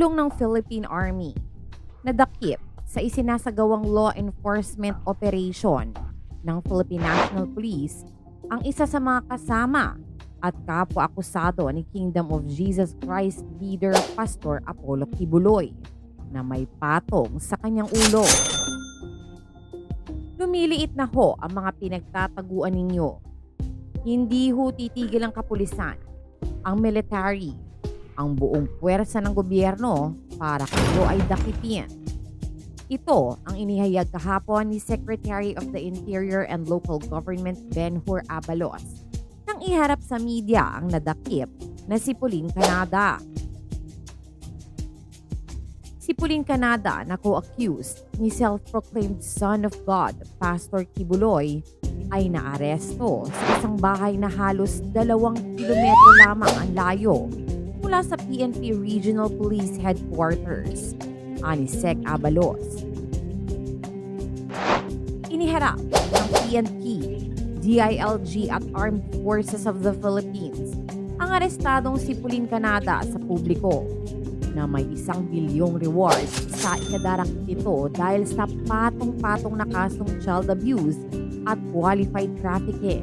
tulong ng Philippine Army, nadakip sa isinasagawang law enforcement operation ng Philippine National Police ang isa sa mga kasama at kapwa-akusado ni Kingdom of Jesus Christ leader Pastor Apollo Kibuloy na may patong sa kanyang ulo. Lumiliit na ho ang mga pinagtataguan ninyo. Hindi ho titigil ang kapulisan, ang military, ang buong puwersa ng gobyerno para kayo ay dakitin. Ito ang inihayag kahapon ni Secretary of the Interior and Local Government Ben-Hur Abalos nang iharap sa media ang nadakip na si Pauline Canada. Si Pauline Canada na co-accused ni self-proclaimed Son of God, Pastor Kibuloy, ay naaresto sa isang bahay na halos 2 kilometro lamang ang layo mula sa PNP Regional Police Headquarters, ani Sec Abalos. Iniharap ng PNP, DILG at Armed Forces of the Philippines ang arestadong si Pauline Canada sa publiko na may 1 bilyong reward sa ikadarakit nito dahil sa patong-patong na kasong child abuse at qualified trafficking.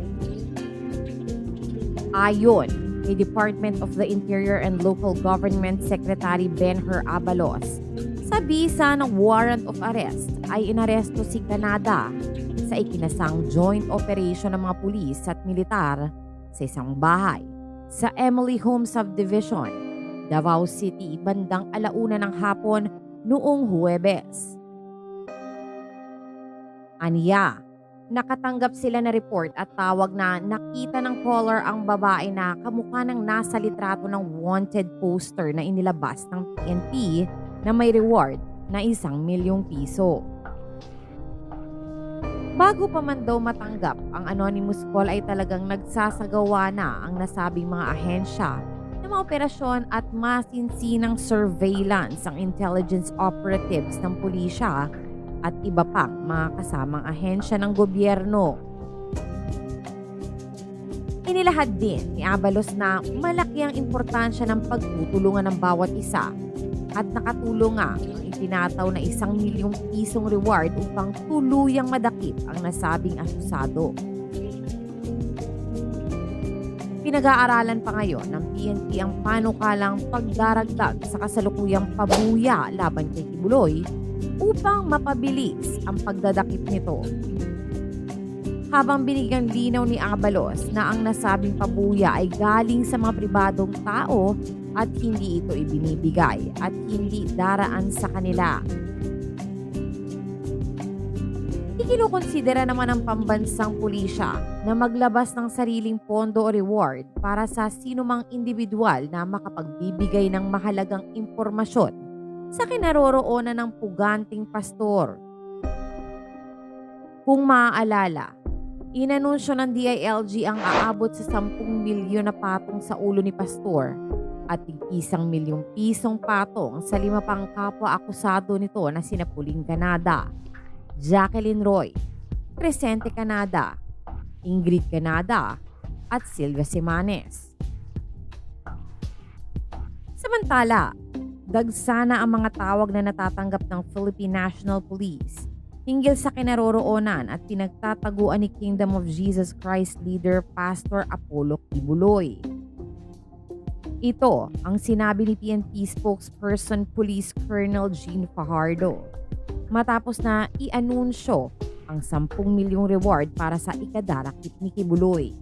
Ayon kay Department of the Interior and Local Government Secretary Ben-Hur Abalos, sa bisa ng warrant of arrest ay inaresto si Canada sa ikinasang joint operation ng mga pulis at militar sa isang bahay sa Emily Home Subdivision, Davao City, bandang 1:00 ng hapon noong Huwebes. Aniya, nakatanggap sila na report at tawag na nakita ng caller ang babae na kamukha ng nasa litrato ng wanted poster na inilabas ng PNP na may reward na 1 milyong piso. Bago pa man daw matanggap ang anonymous call ay talagang nagsasagawa na ang nasabing mga ahensya ng mga operasyon at masinsinang surveillance ang intelligence operatives ng pulisya at iba pang mga kasamang ahensya ng gobyerno. Inilahad din ni Abalos na malaki ang importansya ng pagtutulungan ng bawat isa at nakatulong nga ang itinataw na 1 milyong pisong reward upang tuluyang madakip ang nasabing akusado. Pinag-aaralan pa ngayon ng PNP ang panukalang pagdaragdag sa kasalukuyang pabuya laban kay Kibuloy upang mapabilis ang pagdadakip nito. Habang binigyang linaw ni Abalos na ang nasabing pabuya ay galing sa mga pribadong tao at hindi ito ibinibigay at hindi daraan sa kanila. Ikinukonsidera naman ng pambansang pulisya na maglabas ng sariling pondo o reward para sa sinumang individual na makapagbibigay ng mahalagang impormasyon sa kinaroroonan ng puganting pastor. Kung maaalala, inanunsyo ng DILG ang aabot sa 10 milyon na patong sa ulo ni pastor at 1 milyong pisong patong sa 5 pang kapwa-akusado nito na sina Pauline Canada, Jacqueline Roy, Crescente Canada, Ingrid Canada at Silvia Simanes. Samantala, dagsana ang mga tawag na natatanggap ng Philippine National Police hinggil sa kinaroroonan at pinagtataguan ni Kingdom of Jesus Christ leader Pastor Apollo Kibuloy. Ito ang sinabi ni PNP spokesperson Police Colonel Jean Fajardo matapos na i-anunsyo ang 10 milyong reward para sa ikadarakit ni Kibuloy.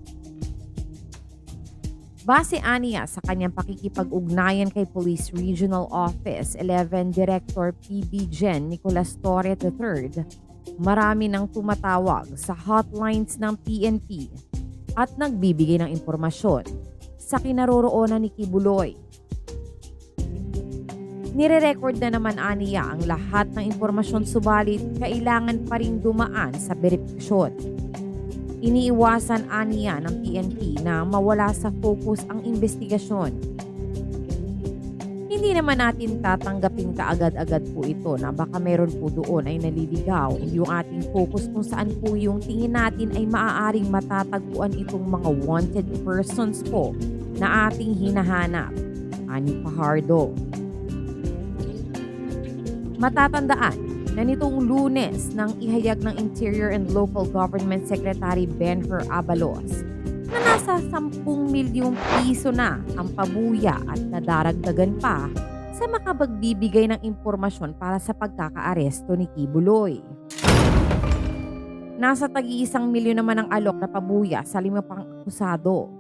Base aniya sa kanyang pakikipag-ugnayan kay Police Regional Office 11 Director PB Gen Nicolas Torre III, marami nang tumatawag sa hotlines ng PNP at nagbibigay ng impormasyon sa kinaroroonan ni Kibuloy. Nire-record na naman aniya ang lahat ng impormasyon subalit kailangan pa ring dumaan sa verifikasyon. Iniiwasan aniya ng PNP na mawala sa focus ang investigasyon. Hindi naman natin tatanggapin kaagad-agad po ito na baka meron po doon ay naliligaw yung ating focus kung saan po yung tingin natin ay maaaring matatagpuan itong mga wanted persons po na ating hinahanap, ani Fajardo. Matatandaan na nitong Lunes nang ihayag ng Interior and Local Government Secretary Benher Abalos na nasa 10 milyong piso na ang pabuya at nadaragdagan pa sa makapagbibigay ng impormasyon para sa pagkakaaresto ni Kibuloy. Nasa tagi-1 milyon naman ang alok na pabuya sa 5 pang akusado.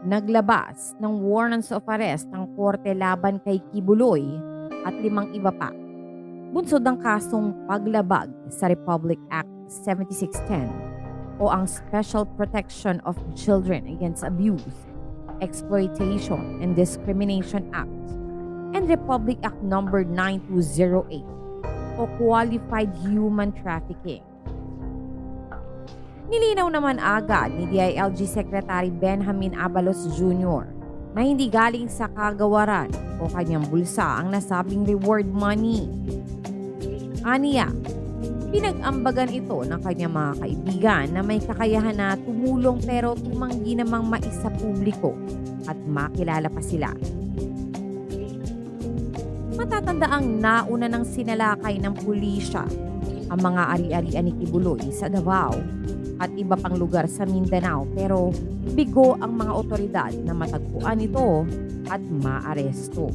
Naglabas ng warrants of arrest ng korte laban kay Kibuloy at 5 iba pa. Bunsod ng kasong paglabag sa Republic Act 7610 o ang Special Protection of Children Against Abuse, Exploitation and Discrimination Act and Republic Act No. 9208 o Qualified Human Trafficking. Nilinaw naman agad ni DILG Secretary Benjamin Abalos Jr. na hindi galing sa kagawaran o kanyang bulsa ang nasabing reward money. Aniya, pinag-ambagan ito ng kanyang mga kaibigan na may kakayahan na tumulong pero tumanggi namang maisa publiko at makilala pa sila. Matatanda ang nauna ng sinalakay ng pulisya ang mga ari-arian ni Kibuloy sa Davao at iba pang lugar sa Mindanao pero bigo ang mga otoridad na matagpuan ito at maaresto.